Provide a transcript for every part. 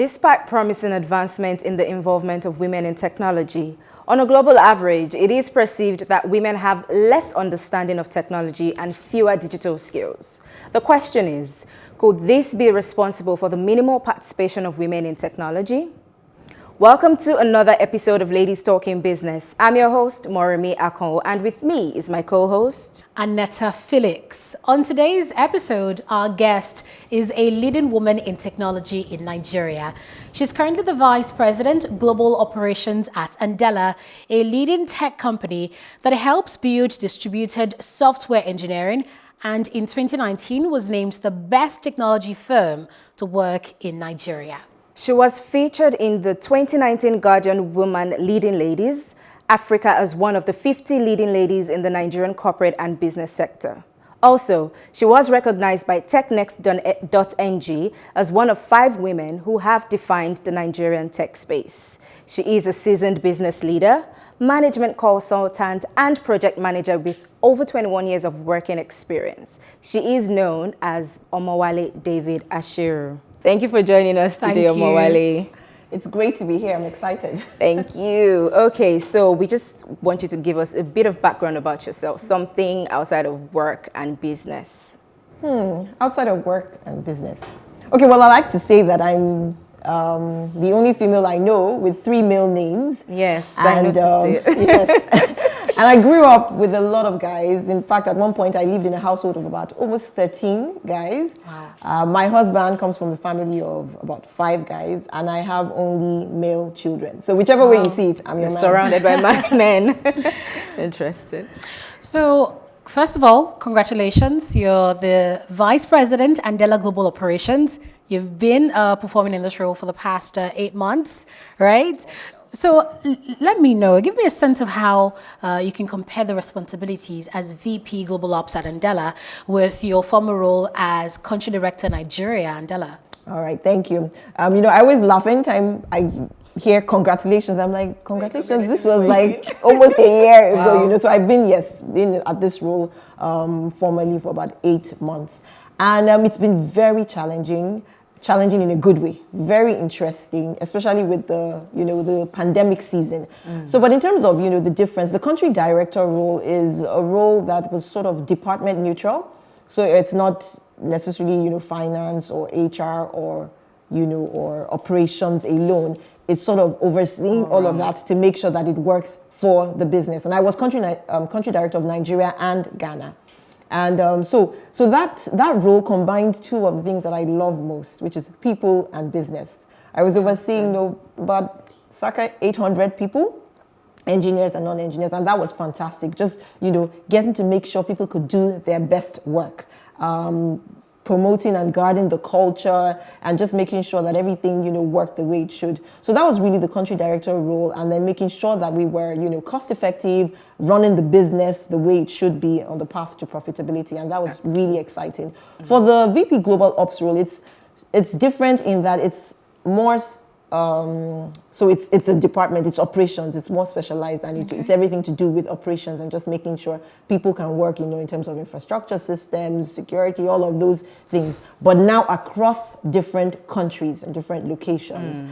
despite promising advancement in the involvement of women in technology, on a global average, it is perceived that women have less understanding of technology and fewer digital skills. The question is, could this be responsible for the minimal participation of women in technology? Welcome to another episode of Ladies Talking Business. I'm your host, Moremi, Akano, and with me is my co-host, Annetta Felix. On today's episode, our guest is a leading woman in technology in Nigeria. She's currently the Vice President, Global Operations at Andela, a leading tech company that helps build distributed software engineering, and in 2019 was named the best technology firm to work in Nigeria. She was featured in the 2019 Guardian Woman Leading Ladies, Africa as one of the 50 leading ladies in the Nigerian corporate and business sector. Also, she was recognized by Technext.ng as one of 5 women who have defined the Nigerian tech space. She is a seasoned business leader, management consultant, and project manager with over 21 years of working experience. She is known as Omowale David-Ashiru. Thank you for joining us today, Omowale. It's great to be here. I'm excited. Thank you. Okay, so we just want you to give us a bit of background about yourself, something outside of work and business. Outside of work and business. Okay, well, I like to say that I'm the only female I know with 3 male names. Yes, I noticed it. Yes. And I grew up with a lot of guys. In fact, at one point, I lived in a household of about almost 13 guys. Wow. My husband comes from a family of about 5 guys, and I have only male children. So whichever way you see it, I'm your man. Surrounded by men. Interesting. So, first of all, congratulations. You're the Vice President, Andela Global Operations. You've been performing in this role for the past 8 months, right? So let me know, give me a sense of how you can compare the responsibilities as VP Global Ops at Andela with your former role as Country Director Nigeria, Andela. All right, thank you. I always laugh anytime I hear congratulations. I'm like, congratulations, this was like almost a year ago, So I've been at this role formally for about 8 months. And it's been very challenging in a good way, very interesting, especially with the pandemic season. So, but in terms of, the difference, the country director role is a role that was sort of department neutral. So it's not necessarily, finance or HR or operations alone. It's sort of overseeing all of that to make sure that it works for the business. And I was country director of Nigeria and Ghana. And so that role combined 2 of the things that I love most, which is people and business. I was overseeing about circa 800 people, engineers and non-engineers, and that was fantastic. Just, getting to make sure people could do their best work. Promoting and guarding the culture and just making sure that everything, worked the way it should. So that was really the country director role, and then making sure that we were, cost effective, running the business the way it should be on the path to profitability. And that was really exciting. For the VP Global Ops role, it's different in that it's more, so it's a department, it's operations, it's more specialized, and it's everything to do with operations and just making sure people can work, in terms of infrastructure systems, security, all of those things. But now across different countries and different locations,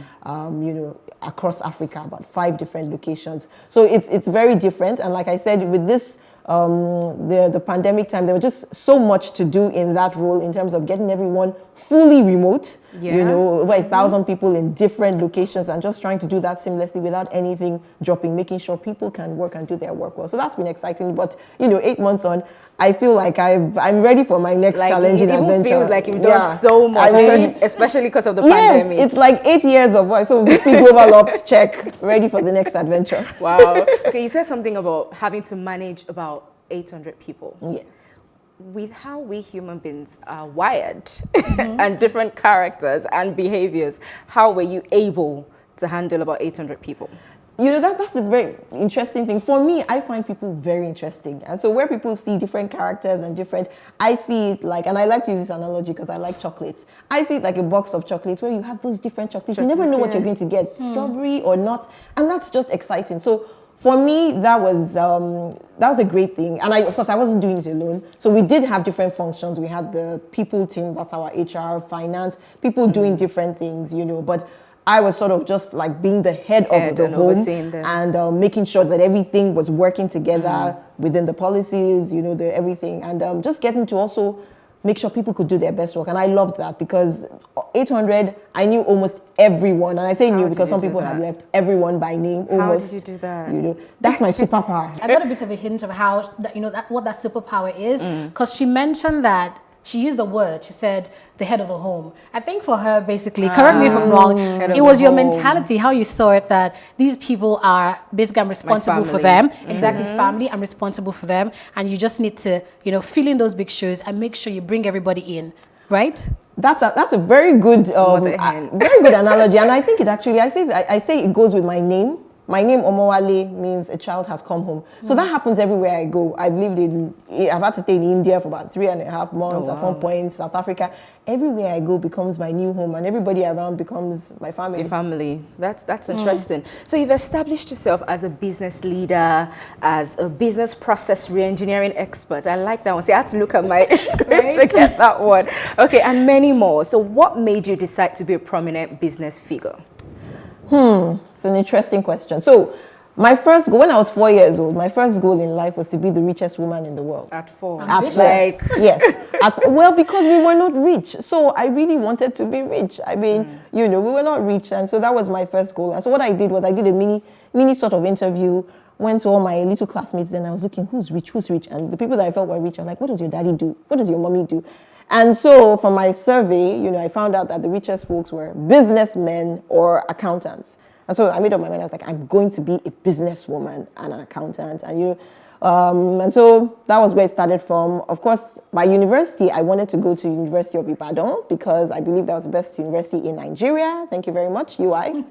across Africa, about 5 different locations. So it's very different. And like I said, with this, the pandemic time, there was just so much to do in that role in terms of getting everyone fully remote, over 1,000 people in different locations, and just trying to do that seamlessly without anything dropping, making sure people can work and do their work well. So that's been exciting. But, 8 months on, I feel like I'm ready for my next challenging adventure. It feels like you've done so much, especially because of the pandemic. Yes, it's like 8 years of work. So VP Global Ops, check, ready for the next adventure. Wow. Okay, you said something about having to manage about 800 people. Yes. With how we human beings are wired and different characters and behaviors, how were you able to handle about 800 people? That's a very interesting thing. For me, I find people very interesting. And so where people see different characters and I see it like, and I like to use this analogy because I like chocolates. I see it like a box of chocolates where you have those different chocolates. You never know what you're going to get, strawberry or not. And that's just exciting. So for me, that was a great thing. And of course, I wasn't doing it alone. So we did have different functions. We had the people team, that's our HR, finance, people doing different things, but I was sort of just like being the head of the home and making sure that everything was working together within the policies, the everything, and just getting to also make sure people could do their best work. And I loved that because 800, I knew almost everyone. And I say knew because some people had left everyone by name. Almost. How did you do that? That's my superpower. I got a bit of a hint of how, what that superpower is. Because she mentioned that, she used the word, she said, the head of the home. I think for her, basically, correct me if I'm wrong, it was your mentality, how you saw it, that these people are, basically, I'm responsible for them. Exactly, family, I'm responsible for them. And you just need to, fill in those big shoes and make sure you bring everybody in, right? That's a very good, very good analogy. And I think it actually, I say it goes with my name. My name, Omowale, means a child has come home. So that happens everywhere I go. I've had to stay in India for about 3.5 months at one point, South Africa. Everywhere I go becomes my new home and everybody around becomes my family. Your family. That's interesting. So you've established yourself as a business leader, as a business process re-engineering expert. I like that one. See, I had to look at my script to get that one. Okay, and many more. So what made you decide to be a prominent business figure? It's an interesting question. So my first goal, when I was 4 years old, my first goal in life was to be the richest woman in the world. At 4? Yes. Well, because we were not rich. So I really wanted to be rich. I mean, we were not rich. And so that was my first goal. And so what I did was I did a mini sort of interview, went to all my little classmates, then I was looking, who's rich? And the people that I felt were rich, I'm like, what does your daddy do? What does your mommy do? And so from my survey, I found out that the richest folks were businessmen or accountants. And so I made up my mind. I was like, I'm going to be a businesswoman and an accountant. And and so that was where it started from. Of course, my university, I wanted to go to University of Ibadan because I believe that was the best university in Nigeria. Thank you very much, UI.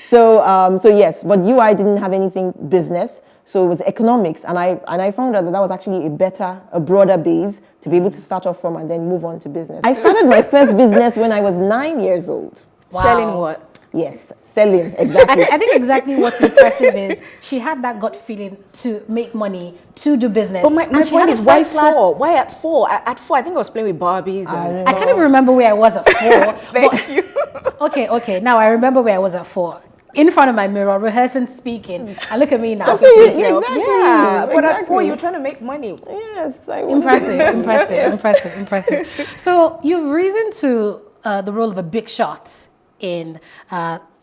So yes, but UI didn't have anything business. So it was economics. And I found out that was actually a broader base to be able to start off from and then move on to business. I started my first business when I was 9 years old. Wow. Selling what? Yes, selling, exactly. I think exactly what's impressive is she had that gut feeling to make money, to do business. But my point is, why 4? Why at 4? At 4, I think I was playing with Barbies and stuff. I can't even remember where I was at 4. Thank you. Okay, now I remember where I was at 4. In front of my mirror, rehearsing, speaking. And look at me now. Exactly. Yeah, but at 4, you're trying to make money. Yes, Impressive. So you've risen to the role of a big shot in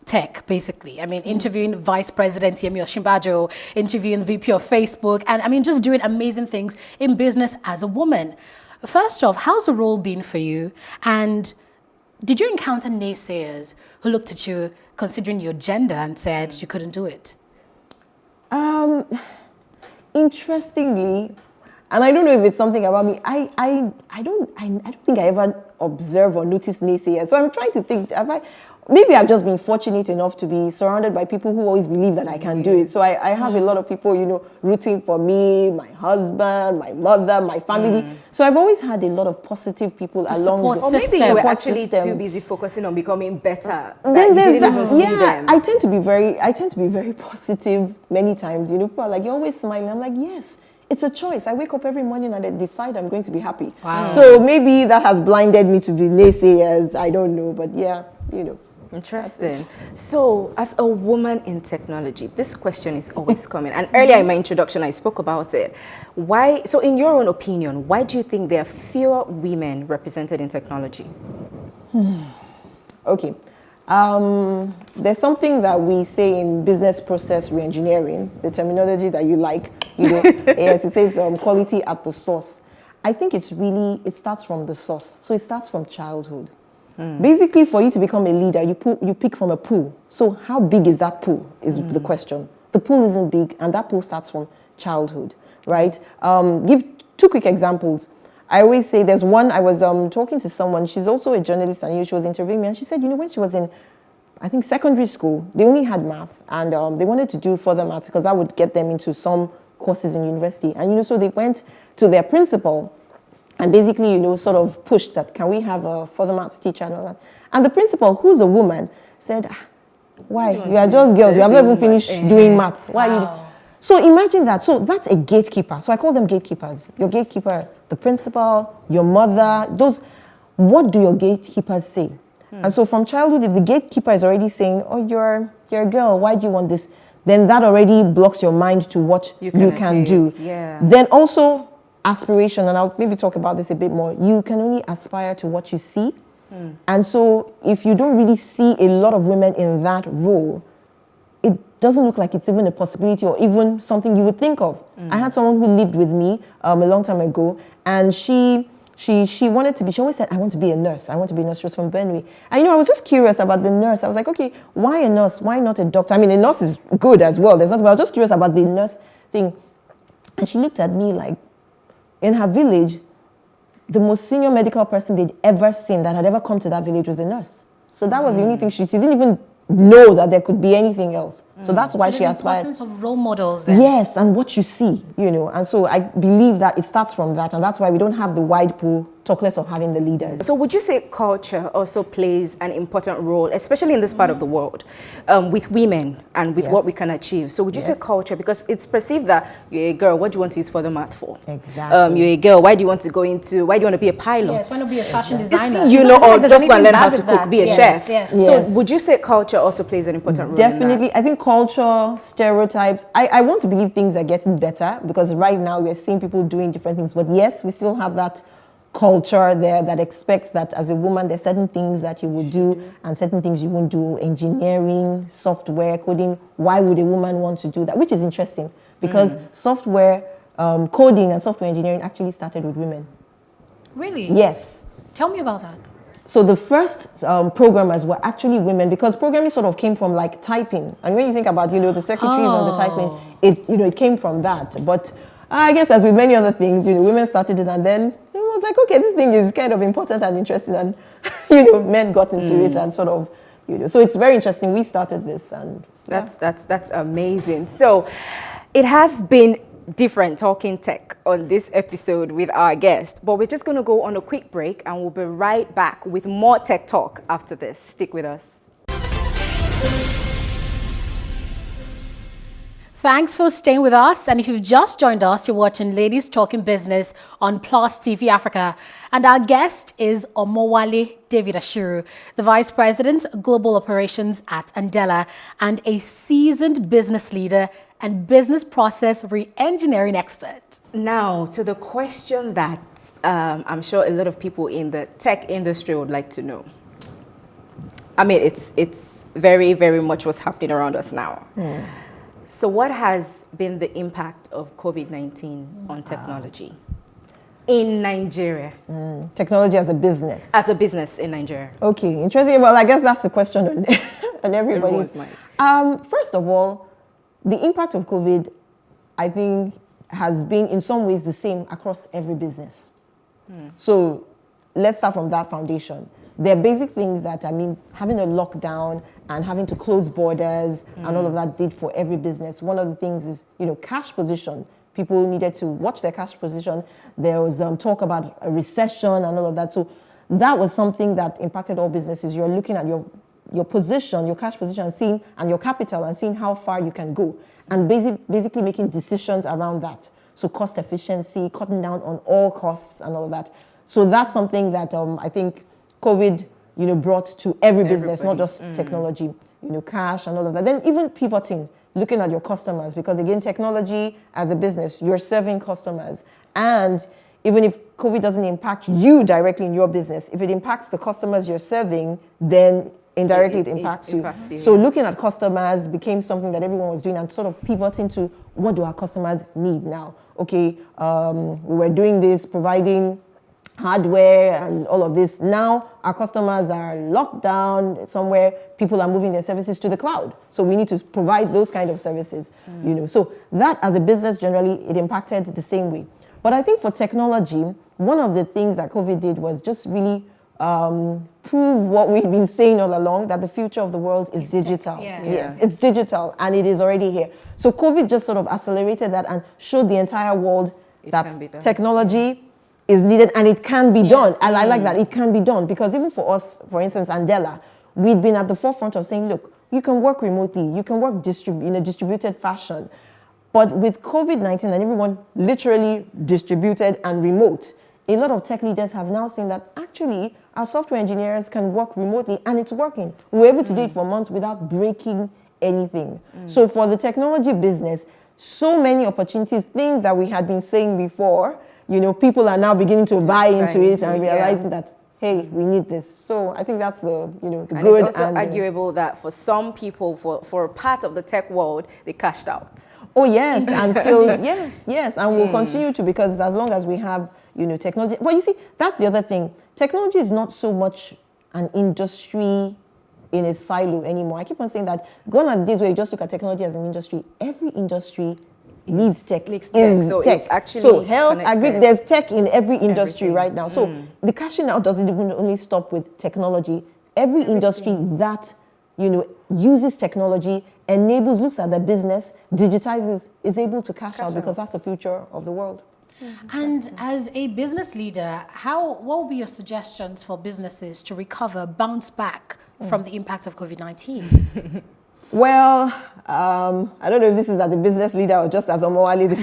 tech, basically. I mean, interviewing Vice President Yemi Osinbajo, interviewing the VP of Facebook, and I mean, just doing amazing things in business as a woman. First off, how's the role been for you? And did you encounter naysayers who looked at you considering your gender and said you couldn't do it? Interestingly, and I don't know if it's something about me, I don't think I ever observe or notice naysayers. So I'm trying to think, maybe I've just been fortunate enough to be surrounded by people who always believe that I can do it. So I have a lot of people, rooting for me, my husband, my mother, my family. So I've always had a lot of positive people along the Or maybe you were actually too busy focusing on becoming better. Then there's that. I tend to be very positive many times. People are like, you're always smiling. I'm like, yes. It's a choice. I wake up every morning and I decide I'm going to be happy. Wow. So maybe that has blinded me to the naysayers. I don't know, but yeah, Interesting. So, as a woman in technology, this question is always coming. And earlier in my introduction, I spoke about it. Why? So, in your own opinion, why do you think there are fewer women represented in technology? Okay. There's something that we say in business process re-engineering, the terminology that you like, yes, it says quality at the source. I think it starts from the source. So it starts from childhood. Basically, for you to become a leader, you pick from a pool. So how big is that pool is the question. The pool isn't big, and that pool starts from childhood, right? Give 2 quick examples. I always say there's one, I was talking to someone, she's also a journalist, and she was interviewing me, and she said, when she was in, I think, secondary school, they only had math, and they wanted to do further maths because that would get them into some courses in university. And, so they went to their principal and basically, sort of pushed that, can we have a further maths teacher and all that? And the principal, who's a woman, said, why? You are just girls. You have not even finished doing maths. Why? So imagine that. So that's a gatekeeper. So I call them gatekeepers. Your gatekeeper, the principal, your mother, those, what do your gatekeepers say? And so from childhood, if the gatekeeper is already saying, oh, you're a girl, why do you want this? Then that already blocks your mind to what you can do. Yeah. Then also aspiration, and I'll maybe talk about this a bit more. You can only aspire to what you see. And so if you don't really see a lot of women in that role, it doesn't look like it's even a possibility or even something you would think of. I had someone who lived with me a long time ago, and she wanted to be, she always said, I want to be a nurse. I want to be a nurse. She was from Benue. And I was just curious about the nurse. I was like, okay, why a nurse? Why not a doctor? I mean, a nurse is good as well. There's nothing, but I was just curious about the nurse thing. And she looked at me like, in her village, the most senior medical person they'd ever seen that had ever come to that village was a nurse. So that was the only thing. She didn't even know that there could be anything else. So that's why she aspired. The importance of role models then. Yes, and what you see, and so I believe that it starts from that, and that's why we don't have the wide pool, talk less of having the leaders. So would you say culture also plays an important role, especially in this part of the world, with women and with what we can achieve? So would you say culture, because it's perceived that you're a girl, what do you want to use for the math for? Exactly. You're a girl, why do you want to be a pilot? Yes, why not be a fashion designer? Or just go and learn how to cook, be a chef. Yes. So would you say culture also plays an important role? Definitely. I think culture, stereotypes, I want to believe things are getting better, because right now we're seeing people doing different things. But yes, we still have that culture there that expects that as a woman, there's certain things that you will do and certain things you won't do. Engineering, software, coding. Why would a woman want to do that? Which is interesting, because software coding and software engineering actually started with women. Really? Yes. Tell me about that. So the first programmers were actually women, because programming sort of came from like typing. And when you think about, the secretaries and the typing, it came from that. But I guess as with many other things, women started it, and then it was like, okay, this thing is kind of important and interesting, and men got into it and sort of, so it's very interesting. We started this, and that's amazing. So it has been different talking tech on this episode with our guest, but we're just going to go on a quick break, and we'll be right back with more tech talk after this. Stick with us. Thanks for staying with us. And if you've just joined us, you're watching Ladies Talking Business on PlusTvAfrica. And our guest is Omowale David-Ashiru, the Vice President, Global Operations at Andela, and a seasoned business leader and business process re-engineering expert. Now, to the question that I'm sure a lot of people in the tech industry would like to know. I mean, it's very, very much what's happening around us now. So what has been the impact of COVID-19 on technology in Nigeria? Technology as a business. As a business in Nigeria. Okay, interesting. Well, I guess that's the question on everybody's mind. First of all, the impact of COVID, I think, has been in some ways the same across every business. So let's start from that foundation. There are basic things that, having a lockdown and having to close borders and all of that did for every business. One of the things is, cash position. People needed to watch their cash position. There was talk about a recession and all of that. So that was something that impacted all businesses. You're looking at your position, your cash position, and your capital, and seeing how far you can go, and basically making decisions around that. So cost efficiency, cutting down on all costs and all of that. So that's something that I think COVID, brought to every business, not just technology, cash and all of that. Then even pivoting, looking at your customers, because again, technology as a business, you're serving customers. And even if COVID doesn't impact you directly in your business, if it impacts the customers you're serving, then indirectly it impacts you. So looking at customers became something that everyone was doing, and sort of pivoting to what do our customers need now? Okay, we were doing this, providing hardware and all of this. Now our customers are locked down somewhere. People are moving their services to the cloud. So we need to provide those kind of services. So that as a business generally, it impacted the same way. But I think for technology, one of the things that COVID did was just really prove what we've been saying all along, that the future of the world is digital. Yes, it's digital, and it is already here. So COVID just sort of accelerated that and showed the entire world that technology is needed, and it can be done. And I like that, it can be done, because even for us, for instance, Andela, we've been at the forefront of saying, look, you can work remotely, you can work in a distributed fashion. But with COVID-19 and everyone literally distributed and remote, a lot of tech leaders have now seen that actually our software engineers can work remotely and it's working. We're able to do it for months without breaking anything. So for the technology business, so many opportunities, things that we had been saying before, people are now beginning to buy into it and realizing that, hey, we need this. So I think that's the and good. It's also arguable that for some people, for a part of the tech world, they cashed out. Oh yes, and still yes, and we'll continue to, because as long as we have technology. But you see, that's the other thing. Technology is not so much an industry in a silo anymore. I keep on saying that. Gone are the days where you just look at technology as an industry. Every industry needs tech. So tech. it's actually so health, connected. agri, there's tech in every industry Everything. right now. So the cashing out doesn't even only stop with technology. Every industry that uses technology, enables, looks at the business, digitizes, is able to cash out, because that's the future of the world. And as a business leader, what would be your suggestions for businesses to recover, bounce back from the impact of COVID-19? Well, I don't know if this is as a business leader or just as Omowale. The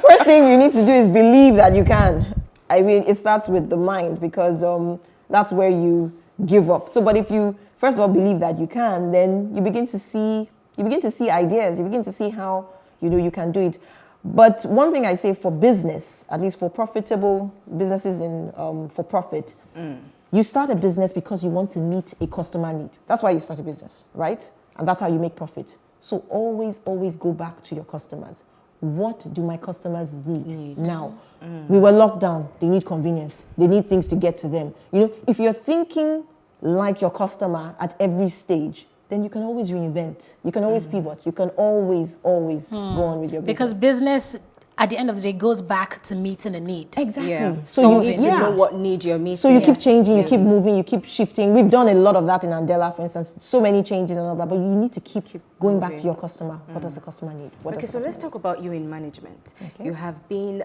first thing you need to do is believe that you can. I mean, it starts with the mind, because that's where you give up. So, but if you first of all believe that you can, then you begin to see ideas. You begin to see how you can do it. But one thing I say for business, at least for profitable businesses for profit, you start a business because you want to meet a customer need. That's why you start a business, right? And that's how you make profit. So always go back to your customers. What do my customers need now? We were locked down. They need convenience. They need things to get to them. If you're thinking like your customer at every stage, then you can always reinvent. You can always pivot. You can always go on with your business. Because business, at the end of the day, goes back to meeting a need. Exactly. Yeah. So you need to know what need you're meeting. So you keep changing, you keep moving, you keep shifting. We've done a lot of that in Andela, for instance. So many changes and all that, but you need to keep going back to your customer. What does the customer need? So let's talk about you in management. Okay. You have been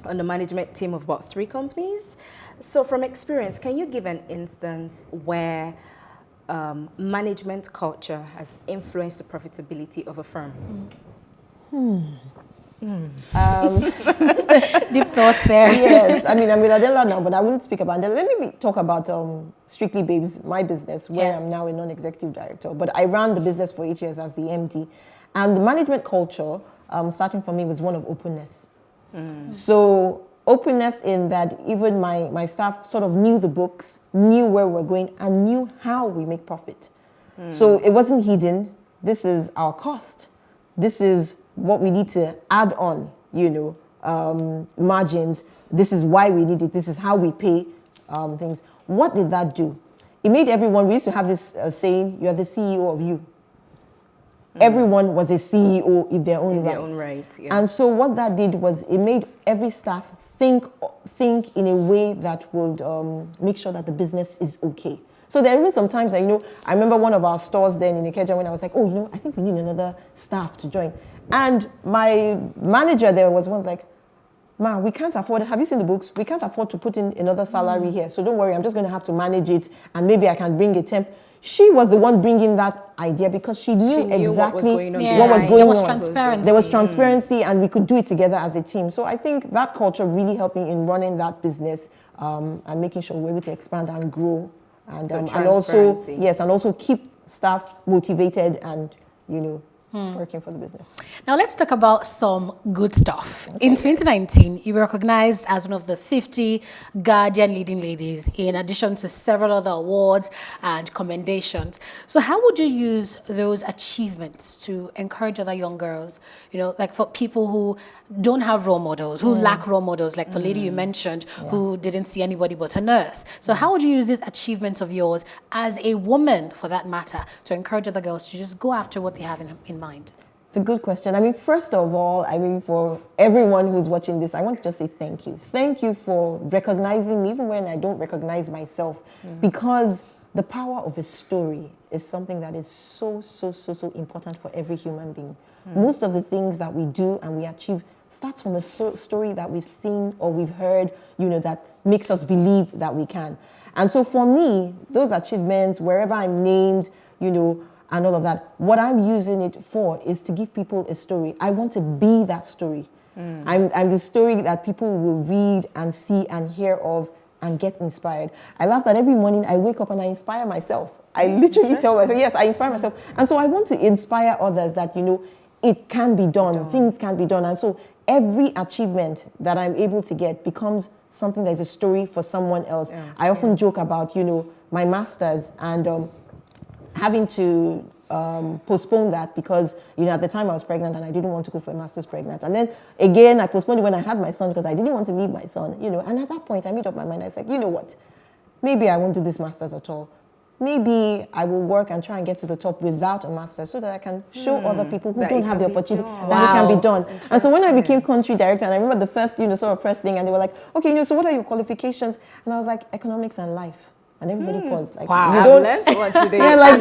on the management team of about 3 companies. So from experience, can you give an instance where management culture has influenced the profitability of a firm? Deep thoughts there. Yes, I mean, I'm with Andela now, but I wouldn't speak about Andela. Let me talk about Strictly Babes, my business, where I'm now a non-executive director. But I ran the business for 8 years as the MD. And the management culture, starting for me, was one of openness. So openness in that even my staff sort of knew the books, knew where we're going, and knew how we make profit. So it wasn't hidden. This is our cost. This is what we need to add on, margins. This is why we need it. This is how we pay things. What did that do? It made everyone, we used to have this saying, you're the CEO of you. Everyone was a CEO in their own right. Yeah. And so what that did was it made every staff think in a way that would make sure that the business is okay. So there are even sometimes, I remember one of our stores then in Ikeja when I was like, I think we need another staff to join. And my manager there was once like, Ma, we can't afford it. Have you seen the books? We can't afford to put in another salary here. So don't worry, I'm just going to have to manage it and maybe I can bring a temp. She was the one bringing that idea because she knew exactly what was going on. There was transparency. There was transparency and we could do it together as a team. So I think that culture really helped me in running that business and making sure we're able to expand and grow. And also keep staff motivated and, working for the business. Now let's talk about some good stuff. Okay. In 2019, you were recognized as one of the 50 Guardian leading ladies, in addition to several other awards and commendations. So how would you use those achievements to encourage other young girls, like for people who don't have role models, who lack role models, like the lady you mentioned, who didn't see anybody but a nurse. So how would you use these achievements of yours as a woman, for that matter, to encourage other girls to just go after what they have in mind? It's a good question. I mean, first of all, for everyone who's watching this, I want to just say thank you. Thank you for recognizing me, even when I don't recognize myself, because the power of a story is something that is so important for every human being. Most of the things that we do and we achieve starts from a story that we've seen or we've heard, that makes us believe that we can. And so for me, those achievements, wherever I'm named, and all of that. What I'm using it for is to give people a story. I want to be that story. I'm the story that people will read and see and hear of and get inspired. I love that every morning I wake up and I inspire myself. I literally tell myself, yes, I inspire myself. And so I want to inspire others that, it can be done, things can be done. And so every achievement that I'm able to get becomes something that is a story for someone else. Yeah, I often joke about, my master's and having to postpone that because, at the time I was pregnant and I didn't want to go for a master's pregnant. And then again, I postponed it when I had my son because I didn't want to leave my son, And at that point, I made up my mind. I was like, you know what? Maybe I won't do this master's at all. Maybe I will work and try and get to the top without a master's so that I can show other people who don't have the opportunity that it can be done. And so when I became country director, and I remember the first, sort of press thing, and they were like, okay, so what are your qualifications? And I was like, economics and life. And everybody paused. Like, you don't,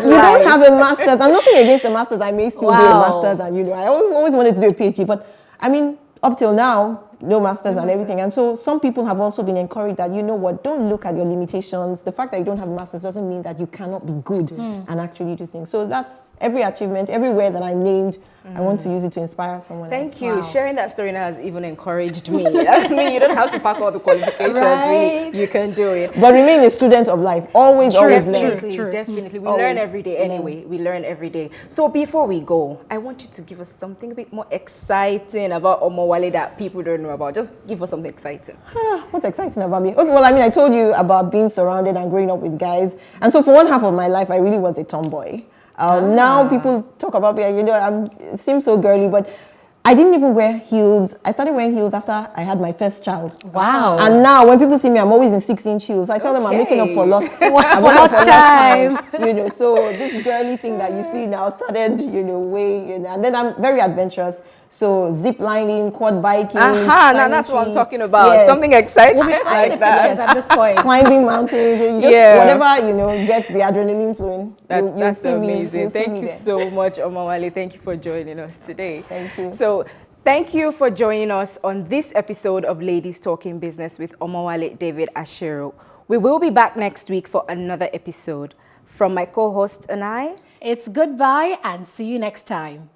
you don't have a master's. I'm nothing against the master's. I may still do a master's, and I always wanted to do a PhD. But I mean, up till now, no masters and everything. And so some people have also been encouraged that, don't look at your limitations. The fact that you don't have a master's doesn't mean that you cannot be good and actually do things. So that's every achievement, everywhere that I'm named, I want to use it to inspire someone else. Thank you. Wow. Sharing that story now has even encouraged me. I mean, you don't have to pack all the qualifications. Really, you can do it. But remain a student of life. Always learn. Definitely. We learn every day anyway. We learn every day. So before we go, I want you to give us something a bit more exciting about Omowale that people don't know about. Just give us something exciting. What's exciting about me? Okay, well, I told you about being surrounded and growing up with guys. And so for one half of my life, I really was a tomboy. Now people talk about me, it seems so girly, but I didn't even wear heels. I started wearing heels after I had my first child. Wow. And now when people see me, I'm always in 6-inch heels. I tell them I'm making up for lost time. So this girly thing that you see now started, and then I'm very adventurous. So zip lining, quad biking. Now that's what I'm talking about. Yes. Something exciting like that. At this point. Climbing mountains, whatever, gets the adrenaline flowing. That's amazing. Thank you so much, Omowale. Thank you for joining us today. Thank you. So thank you for joining us on this episode of Ladies Talking Business with Omowale David-Ashiru. We will be back next week for another episode. From my co-host and I, it's goodbye and see you next time.